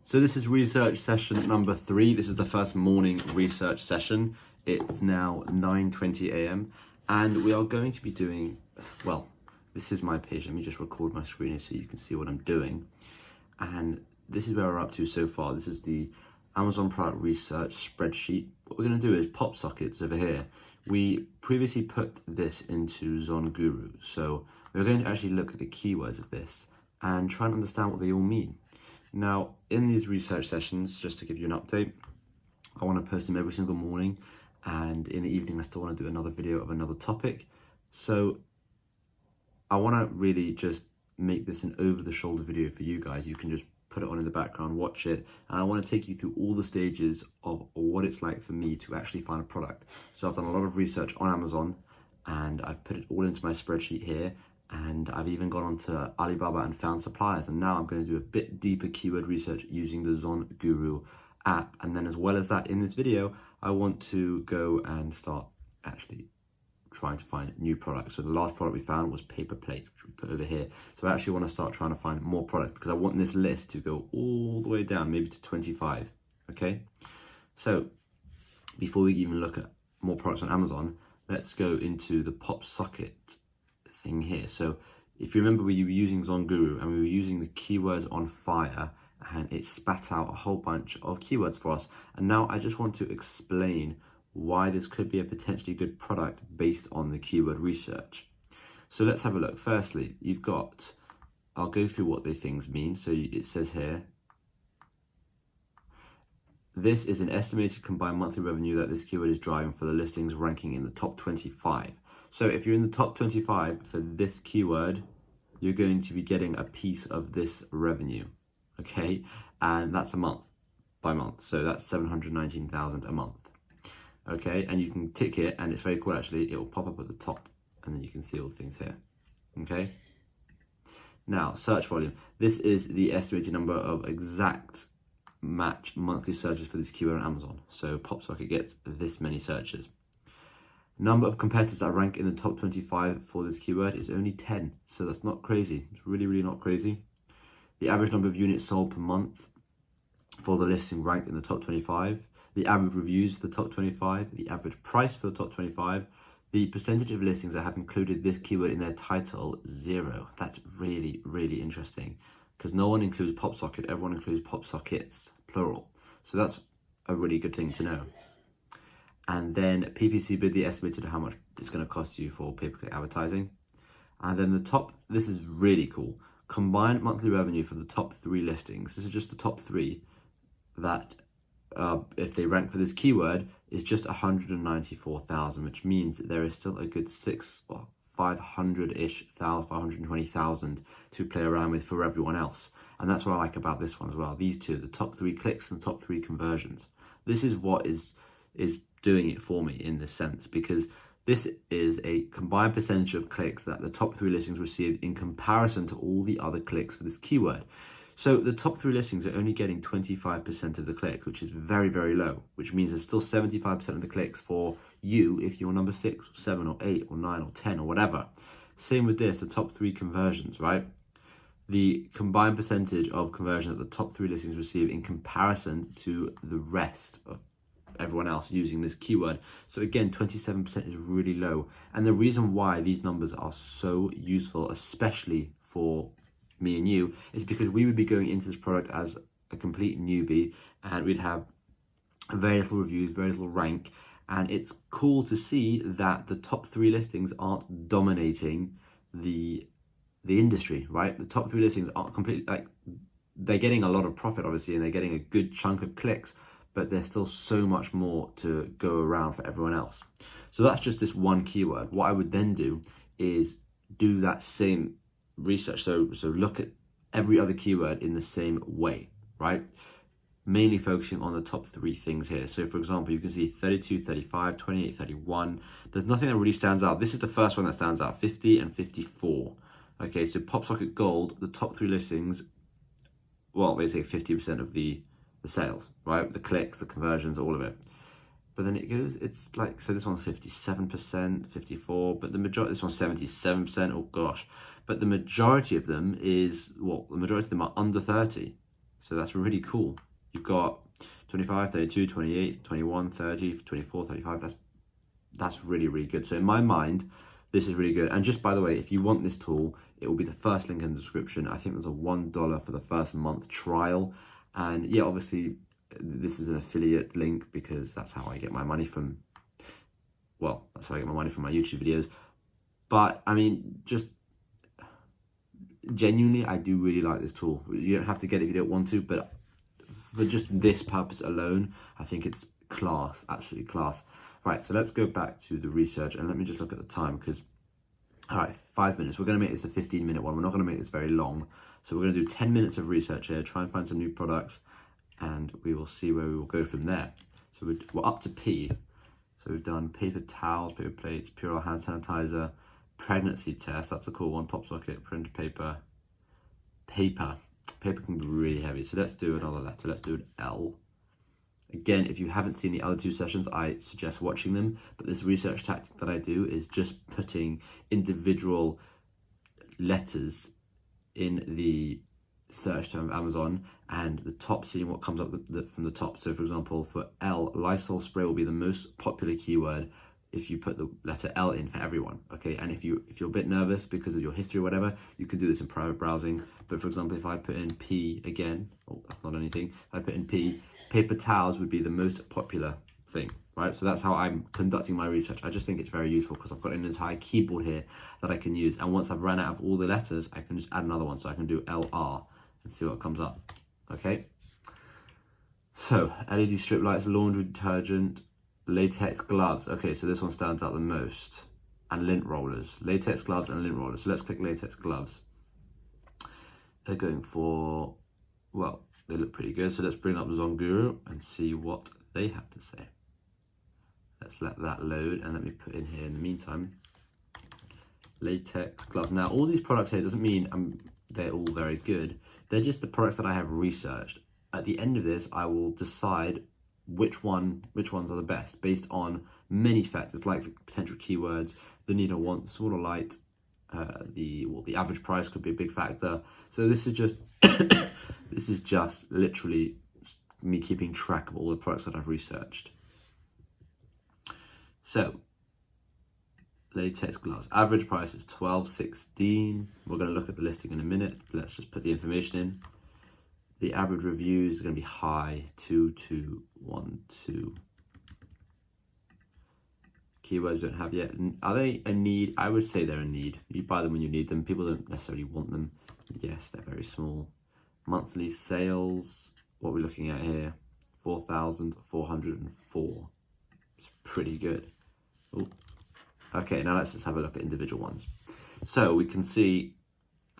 So this is research session number 3. This is the first morning research session. It's now 9:20 a.m. and we are going to be doing, well, this is my page. Let me just record my screen here so you can see what I'm doing. And this is where we're up to so far. This is the Amazon product research spreadsheet. What we're going to do is Popsockets over here. We previously put this into ZonGuru. So we're going to actually look at the keywords of this and try and understand what they all mean. Now, in these research sessions, just to give you an update, I want to post them every single morning, and in the evening I still want to do another video of another topic. So I want to really just make this an over-the-shoulder video for you guys. You can just put it on in the background, watch it, and I want to take you through all the stages of what it's like for me to actually find a product. So I've done a lot of research on Amazon, and I've put it all into my spreadsheet here. And I've even gone onto Alibaba and found suppliers. And now I'm going to do a bit deeper keyword research using the ZonGuru app. And then as well as that, in this video, I want to go and start actually trying to find new products. So the last product we found was paper plates, which we put over here. So I actually want to start trying to find more products because I want this list to go all the way down, maybe to 25, okay? So before we even look at more products on Amazon, let's go into the Popsocket thing here. So if you remember, we were using ZonGuru and we were using the keywords on fire, and it spat out a whole bunch of keywords for us. And now I just want to explain why this could be a potentially good product based on the keyword research. So let's have a look. Firstly, you've got, I'll go through what the things mean. So it says here, this is an estimated combined monthly revenue that this keyword is driving for the listings ranking in the top 25. So if you're in the top 25 for this keyword, you're going to be getting a piece of this revenue, okay? And that's a month by month. So that's 719,000 a month, okay? And you can tick it, and it's very cool actually. It will pop up at the top, and then you can see all the things here, okay? Now, search volume. This is the estimated number of exact match monthly searches for this keyword on Amazon. So Popsocket gets this many searches. Number of competitors that rank in the top 25 for this keyword is only 10. So that's not crazy. It's really, really not crazy. The average number of units sold per month for the listing ranked in the top 25. The average reviews for the top 25. The average price for the top 25. The percentage of listings that have included this keyword in their title, 0. That's really, really interesting because no one includes Popsocket. Everyone includes Popsockets, plural. So that's a really good thing to know. And then PPC bid, the estimated how much it's going to cost you for pay-per-click advertising. And then the top, this is really cool, combined monthly revenue for the top 3 listings. This is just the top 3 that if they rank for this keyword is just 194,000, which means that there is still a good 500-ish thousand, 520,000 to play around with for everyone else. And that's what I like about this one as well. These two, the top 3 clicks and the top 3 conversions. This is what is doing it for me in this sense, because this is a combined percentage of clicks that the top 3 listings received in comparison to all the other clicks for this keyword. So the top 3 listings are only getting 25% of the clicks, which is very, very low, which means there's still 75% of the clicks for you if you're number 6 or 7 or 8 or 9 or 10 or whatever. Same with this, the top 3 conversions, right? The combined percentage of conversions that the top 3 listings receive in comparison to the rest of everyone else using this keyword. So again, 27% is really low. And the reason why these numbers are so useful, especially for me and you, is because we would be going into this product as a complete newbie and we'd have very little reviews, very little rank. And it's cool to see that the top 3 listings aren't dominating the industry, right? The top 3 listings aren't completely, like, they're getting a lot of profit obviously, and they're getting a good chunk of clicks, but there's still so much more to go around for everyone else. So that's just this one keyword. What I would then do is do that same research. So look at every other keyword in the same way, right? Mainly focusing on the top 3 things here. So for example, you can see 32, 35, 28, 31. There's nothing that really stands out. This is the first one that stands out, 50 and 54. Okay, so Popsocket Gold, the top 3 listings, well, they take 50% of the sales, right? The clicks, the conversions, all of it. But then it goes, it's like, so this one's 57%, 54, but the majority, this one's 77%, oh gosh. But the majority of them is, well, the majority of them are under 30. So that's really cool. You've got 25, 32, 28, 21, 30, 24, 35. That's really, really good. So in my mind, this is really good. And just by the way, if you want this tool, it will be the first link in the description. I think there's a $1 for the first month trial. And yeah, obviously this is an affiliate link because that's how I get my money from, well, that's how I get my money from my YouTube videos. But I mean, just genuinely, I do really like this tool. You don't have to get it if you don't want to, but for just this purpose alone, I think it's class, absolutely class. Right, so let's go back to the research and let me just look at the time because, all right, 5 minutes. We're going to make this a 15-minute one. We're not going to make this very long. So we're going to do 10 minutes of research here, try and find some new products, and we will see where we will go from there. So we're up to P. So we've done paper towels, paper plates, Purell hand sanitizer, pregnancy test. That's a cool one. Popsocket, printer paper. Paper can be really heavy. So let's do another letter. Let's do an L. Again, if you haven't seen the other two sessions, I suggest watching them. But this research tactic that I do is just putting individual letters in the search term of Amazon and the top, seeing what comes up from the top. So for example, for L, Lysol spray will be the most popular keyword if you put the letter L in for everyone, okay? And if you're a bit nervous because of your history or whatever, you can do this in private browsing. But for example, if I put in P again, oh, that's not anything. If I put in P, paper towels would be the most popular thing, right? So that's how I'm conducting my research. I just think it's very useful because I've got an entire keyboard here that I can use. And once I've run out of all the letters, I can just add another one. So I can do LR and see what comes up, okay? So LED strip lights, laundry detergent, latex gloves. Okay, so this one stands out the most. And lint rollers. Latex gloves and lint rollers. So let's click latex gloves. They're going for, well, they look pretty good. So let's bring up Zonguru and see what they have to say. Let's let that load and let me put in here in the meantime. Latex gloves. Now, all these products here doesn't mean they're all very good. They're just the products that I have researched. At the end of this, I will decide which ones are the best based on many factors like the potential keywords, the need or want, small or light, the average price could be a big factor. So this is just this is just literally me keeping track of all the products that I've researched. So latex gloves, average price is $12.16. We're going to look at the listing in a minute. Let's just put the information in. The average reviews is going to be high, 2212. Keywords don't have yet. Are they a need? I would say they're a need. You buy them when you need them. People don't necessarily want them. Yes, they're very small. Monthly sales, what we're looking at here, 4,404. It's pretty good. Ooh. Okay, now let's just have a look at individual ones. So we can see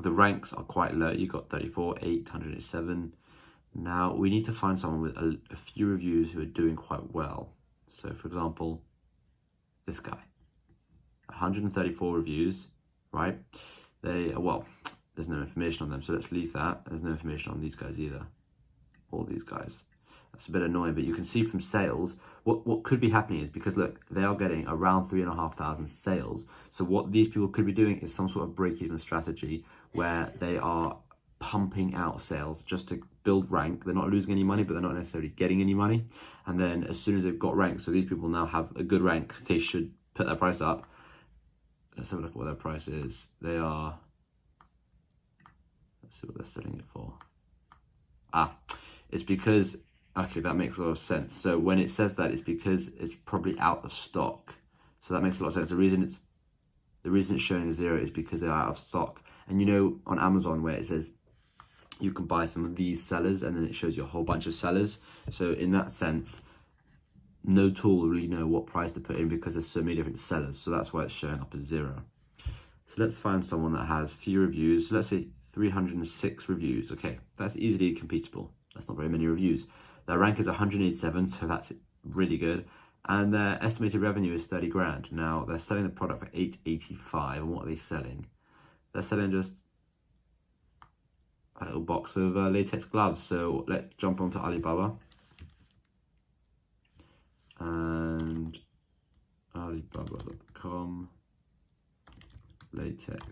the ranks are quite low. You've got 34, 807. Now we need to find someone with a few reviews who are doing quite well. So for example, this guy, 134 reviews, right? Well, there's no information on them, so let's leave that. There's no information on these guys either, or these guys. That's a bit annoying, but you can see from sales, what could be happening is because look, they are getting around 3,500 sales. So what these people could be doing is some sort of break-even strategy where they are pumping out sales just to build rank. They're not losing any money, but they're not necessarily getting any money. And then as soon as they've got rank, so these people now have a good rank, they should put their price up. Let's have a look at what their price is. They are, let's see what they're selling it for. It's because, okay, that makes a lot of sense. So when it says that, it's because it's probably out of stock. So that makes a lot of sense. The reason it's showing a 0 is because they're out of stock. And you know, on Amazon where it says you can buy from these sellers and then it shows you a whole bunch of sellers. So in that sense, no tool will really know what price to put in because there's so many different sellers. So that's why it's showing up as 0. So let's find someone that has few reviews. So let's say 306 reviews. Okay, that's easily competable. That's not very many reviews. Their rank is 187, so that's really good. And their estimated revenue is 30 grand. Now they're selling the product for 885. And what are they selling? They're selling just a little box of latex gloves. So let's jump onto Alibaba. And Alibaba.com, latex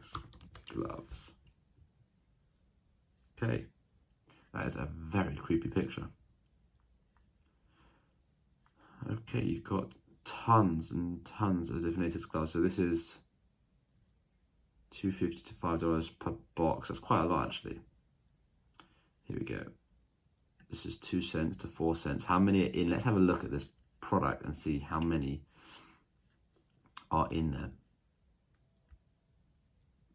gloves. Okay, That is a very creepy picture. Okay, you've got tons and tons of different latex gloves. So this is $2.50 to $5 per box. That's quite a lot, actually. Here we go. This is 2 cents to 4 cents. How many are in? Let's have a look at this product and see how many are in there.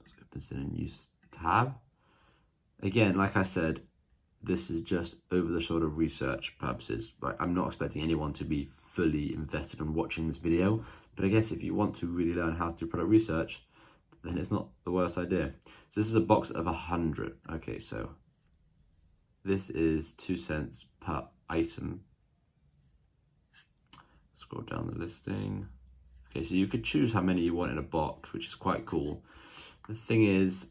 Let's open this in a new tab. Again, like I said, this is just over-the-shoulder research purposes. Like, I'm not expecting anyone to be fully invested in watching this video, but I guess if you want to really learn how to do product research, then it's not the worst idea. So this is a box of 100. Okay, so this is 2 cents per item. Scroll down the listing. Okay, so you could choose how many you want in a box, which is quite cool. The thing is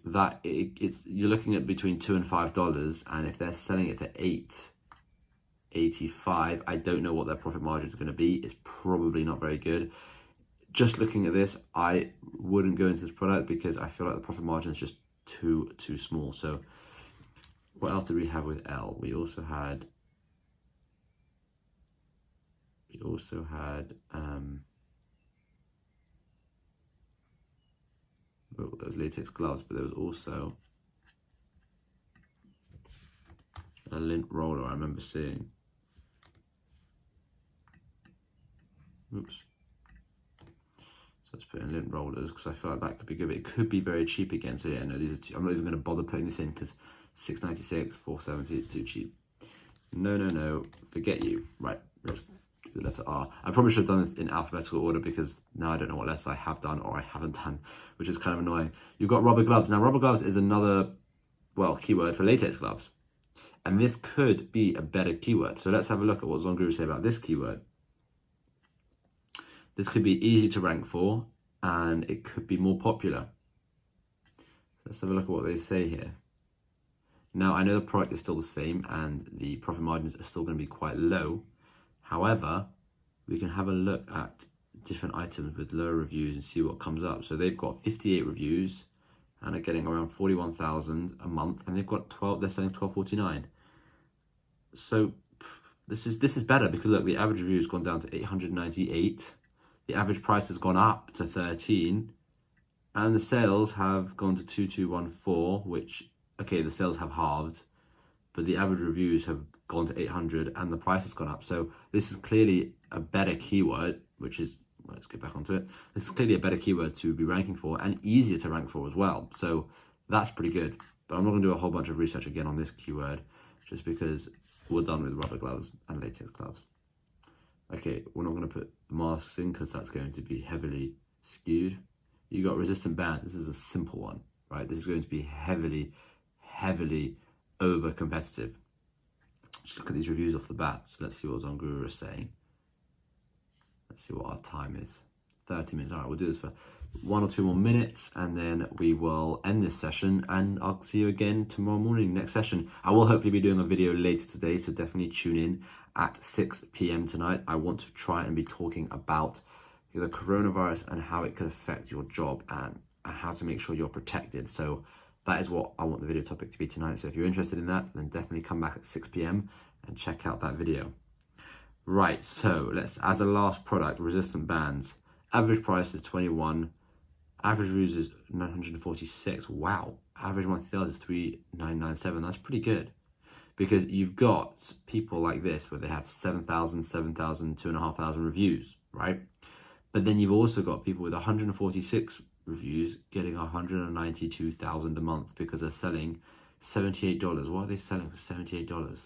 that you're looking at between $2 and $5, and if they're selling it for $8.85, I don't know what their profit margin is going to be. It's probably not very good. Just looking at this, I wouldn't go into this product because I feel like the profit margin is just too small. So what else did we have with L? We also had those latex gloves, but there was also a lint roller I remember seeing. Oops. So let's put in lint rollers because I feel like that could be good. It could be very cheap again. So yeah, no, these are I'm not even going to bother putting this in because $6.96, $4.70, it's too cheap. No, forget you. Right, let's do the letter R. I probably should have done this in alphabetical order because now I don't know what letters I have done or I haven't done, which is kind of annoying. You've got rubber gloves. Now, rubber gloves is another, well, keyword for latex gloves. And this could be a better keyword. So let's have a look at what Zonguru say about this keyword. This could be easy to rank for, and it could be more popular. Let's have a look at what they say here. Now, I know the product is still the same, and the profit margins are still going to be quite low. However, we can have a look at different items with lower reviews and see what comes up. So they've got 58 reviews, and are getting around 41,000 a month, and they've got 12. They're selling $12.49. So this is better because look, the average review has gone down to 898. The average price has gone up to 13, and the sales have gone to 2214, which, okay, the sales have halved, but the average reviews have gone to 800 and the price has gone up. So this is clearly a better keyword, which is, let's get back onto it. This is clearly a better keyword to be ranking for and easier to rank for as well. So that's pretty good, but I'm not gonna do a whole bunch of research again on this keyword just because we're done with rubber gloves and latex gloves. Okay, we're not going to put masks in because that's going to be heavily skewed. You got resistant band. This is a simple one, right? This is going to be heavily over competitive. Just look at these reviews off the bat. So let's see what Zonguru is saying. Let's see what our time is. 30 minutes. All right, we'll do this for 1 or 2 more minutes and then we will end this session and I'll see you again tomorrow morning, next session. I will hopefully be doing a video later today, so definitely tune in at 6 p.m. tonight. I want to try and be talking about the coronavirus and how it could affect your job and how to make sure you're protected. So that is what I want the video topic to be tonight. So if you're interested in that, then definitely come back at 6 p.m. and check out that video. Right, so let's, as a last product, resistant bands. Average price is 21. Average reviews is 946. Wow. Average monthly sales is 3997. That's pretty good. Because you've got people like this where they have 7,000, 7,000, 2,500 reviews, right? But then you've also got people with 146 reviews getting 192,000 a month because they're selling $78. What are they selling for $78?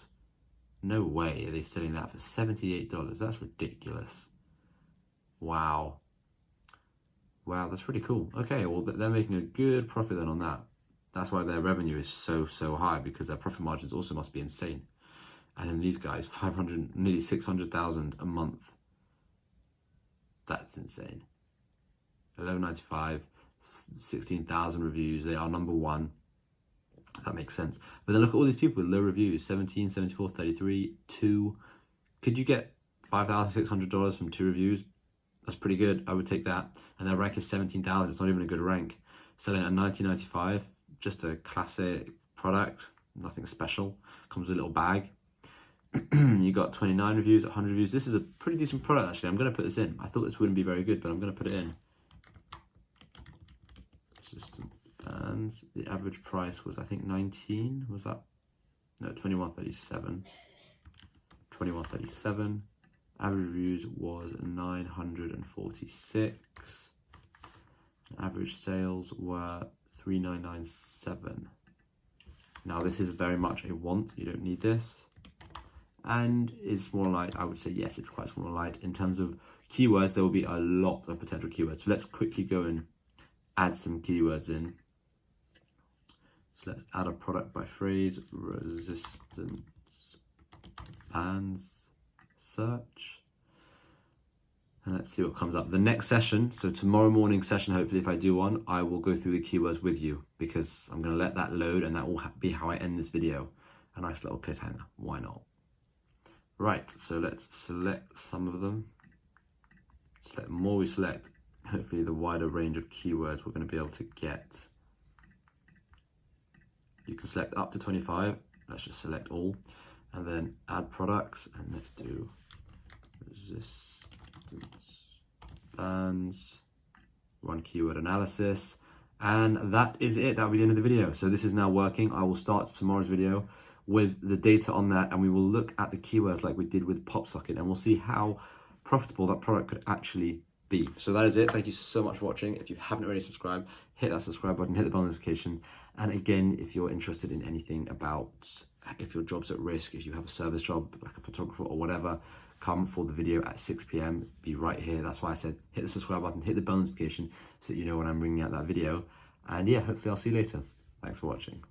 No way are they selling that for $78. That's ridiculous. Wow. Wow, that's pretty cool. Okay, well, they're making a good profit then on that. That's why their revenue is so high, because their profit margins also must be insane. And then these guys, 500, nearly 600,000 a month. That's insane. 11.95, 16,000 reviews. They are number one. That makes sense. But then look at all these people with low reviews: 17, 74, 33, 2. Could you get $5,600 from 2 reviews? That's pretty good. I would take that. And their rank is 17,000. It's not even a good rank. Selling at 19.95. just a classic product, nothing special. Comes with a little bag. You got 29 reviews, 100 reviews. This is a pretty decent product, actually. I'm going to put this in. I thought this wouldn't be very good, but I'm going to put it in. Resistant bands. The average price was, I think, 19. Was that? No, 21.37. 21.37. Average reviews was 946. Average sales were 3,997. Now this is very much a want. You don't need this. And it's more light. I would say yes, it's quite small and light. In terms of keywords, there will be a lot of potential keywords. So let's quickly go and add some keywords in. So let's add a product by phrase, resistance bands, search. And let's see what comes up. The next session, so tomorrow morning session, hopefully if I do one, I will go through the keywords with you, because I'm going to let that load, and that will be how I end this video. A nice little cliffhanger. Why not? Right, so let's select some of them. The more we select, hopefully the wider range of keywords we're going to be able to get. You can select up to 25. Let's just select all. And then add products, and let's do resistance bands, run keyword analysis, and that is it. That'll be the end of the video. So this is now working. I will start tomorrow's video with the data on that, and we will look at the keywords like we did with Popsocket, and we'll see how profitable that product could actually be. So that is it. Thank you so much for watching. If you haven't already subscribed, hit that subscribe button, hit the bell notification. And again, if you're interested in anything about if your job's at risk, if you have a service job like a photographer or whatever, come for the video at 6 p.m. Be right here. That's why I said hit the subscribe button, hit the bell notification so that you know when I'm bringing out that video. And yeah, hopefully I'll see you later. Thanks for watching.